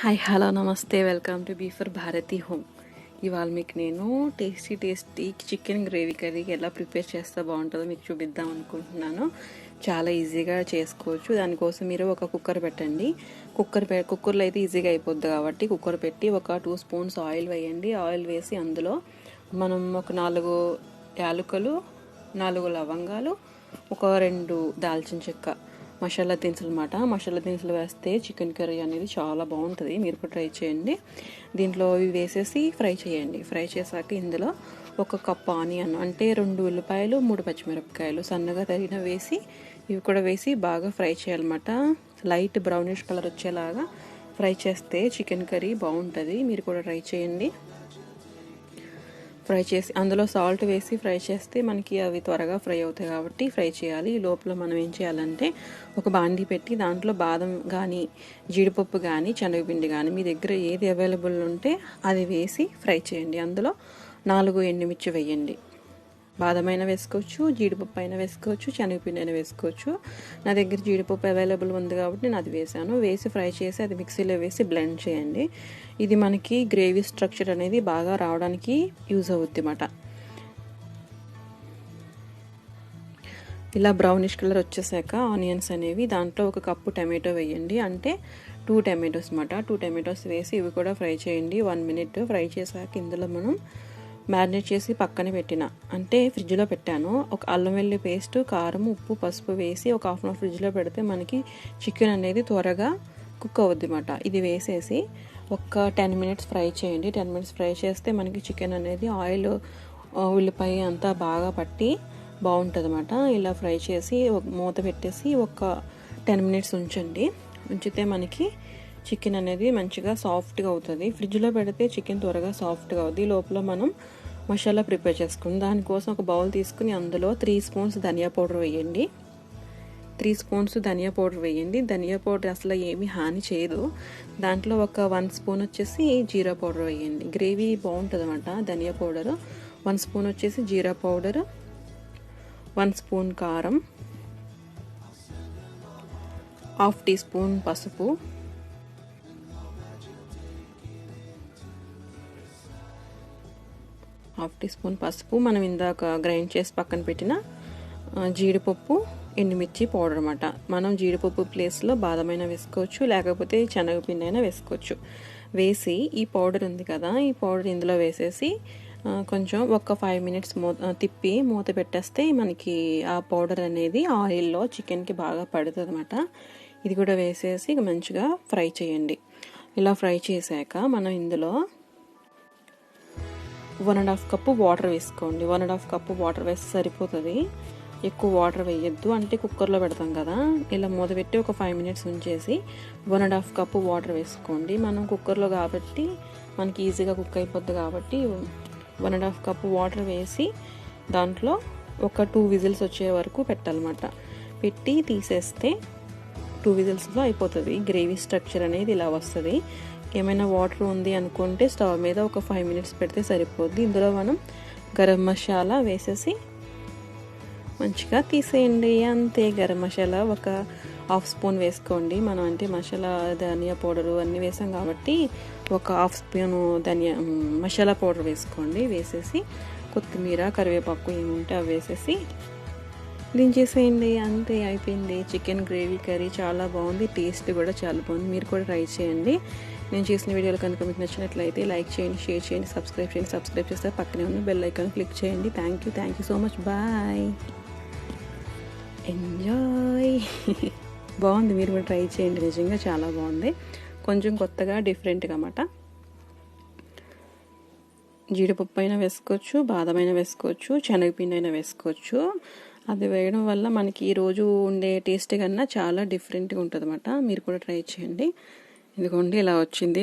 Hi hello నమస్తే welcome to బీఫర్ Bharati home. ఇవాళ మీకు నేను టేస్టీ చికెన్ గ్రేవీ కర్రీ ఎలా ప్రిపేర్ చేస్తే బాగుంటుందో మీకు చూపిద్దాం అనుకుంటున్నాను. చాలా ఈజీగా చేసుకోవచ్చు. దానికోసం మీరు ఒక కుక్కర్ పెట్టండి. కుక్కర్లో అయితే ఈజీగా అయిపోద్ది కాబట్టి కుక్కర్ పెట్టి ఒక 2 స్పూన్స్ ఆయిల్ వేయండి. ఆయిల్ వేసి అందులో మనం ఒక 4 యాలకులు, 4 లవంగాలు, ఒక 2 దాల్చిన చెక్క, మసాలా దినుసులు అన్నమాట. మసాలా దినుసులు వేస్తే చికెన్ కర్రీ అనేది చాలా బాగుంటుంది. మీరు కూడా ట్రై చేయండి. దీంట్లో ఇవి వేసేసి ఫ్రై చేయండి. ఫ్రై చేశాక ఇందులో 1 కప్ ఆనియన్ అంటే 2 ఉల్లిపాయలు, 3 పచ్చిమిరపకాయలు సన్నగా తరిగిన వేసి ఇవి కూడా వేసి బాగా ఫ్రై చేయాలన్నమాట. లైట్ బ్రౌనిష్ కలర్ వచ్చేలాగా ఫ్రై చేస్తే చికెన్ కర్రీ బాగుంటుంది. మీరు కూడా ట్రై చేయండి. ఫ్రై చేసి అందులో సాల్ట్ వేసి ఫ్రై చేస్తే మనకి అవి త్వరగా ఫ్రై అవుతాయి కాబట్టి ఫ్రై చేయాలి. ఈ లోపల మనం ఏం చేయాలంటే ఒక బాండీ పెట్టి దాంట్లో బాదం కానీ, జీడిపప్పు కానీ, శనగపిండి కానీ మీ దగ్గర ఏది అవైలబుల్ ఉంటే అది వేసి ఫ్రై చేయండి. అందులో 4 ఎండుమిర్చి వేయండి. బాదం అయినా వేసుకోవచ్చు, జీడిపప్పు అయినా వేసుకోవచ్చు, శనగపిండి అయినా వేసుకోవచ్చు. నా దగ్గర జీడిపప్పు అవైలబుల్ ఉంది కాబట్టి నేను అది వేసాను. వేసి ఫ్రై చేసి అది మిక్సీలో వేసి బ్లెండ్ చేయండి. ఇది మనకి గ్రేవీ స్ట్రక్చర్ అనేది బాగా రావడానికి యూజ్ అవుద్ది అన్నమాట. ఇలా బ్రౌనిష్ కలర్ వచ్చేసాక ఆనియన్స్ అనేవి దాంట్లో 1 కప్పు టమాటో వేయండి. అంటే 2 టమాటోస్ అన్నమాట. 2 టమాటోస్ వేసి ఇవి కూడా ఫ్రై చేయండి. 1 మినిట్ ఫ్రై చేశాక ఇందులో మనం మ్యారినేట్ చేసి పక్కన పెట్టిన అంటే ఫ్రిడ్జ్లో పెట్టాను. ఒక అల్లం వెల్లుల్లి పేస్ట్, కారం, ఉప్పు, పసుపు వేసి ఒక హాఫ్ అన్ అవర్ ఫ్రిడ్జ్లో పెడితే మనకి చికెన్ అనేది త్వరగా కుక్ అవుద్ది అన్నమాట. ఇది వేసేసి ఒక 10 మినిట్స్ ఫ్రై చేయండి. 10 మినిట్స్ ఫ్రై చేస్తే మనకి చికెన్ అనేది ఆయిల్, ఉల్లిపాయ అంతా బాగా పట్టి బాగుంటుంది అన్నమాట. ఇలా ఫ్రై చేసి మూత పెట్టేసి ఒక 10 మినిట్స్ ఉంచండి. ఉంచితే మనకి చికెన్ అనేది మంచిగా సాఫ్ట్గా అవుతుంది. ఫ్రిడ్జ్లో పెడితే చికెన్ త్వరగా సాఫ్ట్గా అవుతుంది. లోపల మనం మసాలా ప్రిపేర్ చేసుకుందాం. దానికోసం ఒక బౌల్ తీసుకుని అందులో 3 స్పూన్స్ ధనియా పౌడర్ వేయండి. 3 స్పూన్స్ ధనియా పౌడర్ వేయండి. ధనియా పౌడర్ అసలు ఏమీ హాని చేయదు. దాంట్లో ఒక 1 స్పూన్ వచ్చేసి జీరా పౌడర్ వేయండి. గ్రేవీ బాగుంటుంది అన్నమాట. ధనియా పౌడర్ 1 స్పూన్ వచ్చేసి జీరా పౌడర్, 1 స్పూన్ కారం, హాఫ్ టీ స్పూన్ పసుపు, హాఫ్ టీ స్పూన్ పసుపు, మనం ఇందాక గ్రైండ్ చేసి పక్కన పెట్టిన జీడిపప్పు, ఎండుమిర్చి పౌడర్ అన్నమాట. మనం జీడిపప్పు ప్లేస్లో బాదమైనా వేసుకోవచ్చు, లేకపోతే శనగపిండి అయినా వేసుకోవచ్చు. వేసి ఈ పౌడర్ ఉంది కదా, ఈ పౌడర్ ఇందులో వేసేసి కొంచెం ఒక 5 మినిట్స్ తిప్పి మూత పెట్టేస్తే మనకి ఆ పౌడర్ అనేది ఆయిల్లో చికెన్కి బాగా పడుతుంది అన్నమాట. ఇది కూడా వేసేసి మంచిగా ఫ్రై చేయండి. ఇలా ఫ్రై చేశాక మనం ఇందులో 1.5 కప్పు వాటర్ వేసుకోండి. 1.5 కప్పు వాటర్ వేస్తే సరిపోతుంది. ఎక్కువ వాటర్ వేయద్దు, అంటే కుక్కర్లో పెడతాం కదా. ఇలా మూత పెట్టి ఒక 5 మినిట్స్ ఉంచేసి 1.5 కప్పు వాటర్ వేసుకోండి. మనం కుక్కర్లో కాబట్టి మనకి ఈజీగా కుక్ అయిపోద్ది కాబట్టి 1.5 కప్పు వాటర్ వేసి దాంట్లో ఒక 2 విజిల్స్ వచ్చే వరకు పెట్టాలన్నమాట. పెట్టి తీసేస్తే 2 విజిల్స్లో అయిపోతుంది. గ్రేవీ స్ట్రక్చర్ అనేది ఇలా వస్తుంది. ఏమైనా వాటర్ ఉంది అనుకుంటే స్టవ్ మీద ఒక 5 మినిట్స్ పెడితే సరిపోద్ది. ఇందులో మనం గరం మసాలా వేసేసి మంచిగా తీసేయండి. అంతే. గరం మసాలా ఒక హాఫ్ స్పూన్ వేసుకోండి. మనం అంటే మసాలా ధనియా పౌడరు అన్నీ వేసాం కాబట్టి ఒక హాఫ్ స్పూన్ మసాలా పౌడర్ వేసుకోండి. వేసేసి కొత్తిమీర, కరివేపాకు ఏముంటే అవి వేసేసి దించేసేయండి. అంతే, అయిపోయింది. చికెన్ గ్రేవీ కర్రీ చాలా బాగుంది. టేస్ట్ కూడా చాలా బాగుంది. మీరు కూడా ట్రై చేయండి. నేను చేసిన వీడియోలు కనుక మీకు నచ్చినట్లయితే లైక్ చేయండి, షేర్ చేయండి, సబ్స్క్రైబ్ చేయండి. సబ్స్క్రైబ్ చేస్తే పక్కనే ఉన్న బెల్ ఐకాన్ క్లిక్ చేయండి. Thank you so much. Bye. Enjoy. బాగుంది. మీరు కూడా ట్రై చేయండి. నిజంగా చాలా బాగుంది. కొంచెం కొత్తగా డిఫరెంట్గా అన్నమాట. జీడిపప్పు అయినా వేసుకోవచ్చు, బాదం అయినా వేసుకోవచ్చు, శనగపిండి అయినా వేసుకోవచ్చు. అది వేయడం వల్ల మనకి ఈరోజు ఉండే టేస్ట్ కన్నా చాలా డిఫరెంట్గా ఉంటుంది అన్నమాట. మీరు కూడా ట్రై చేయండి. ఇదిగోండి ఇలా వచ్చింది.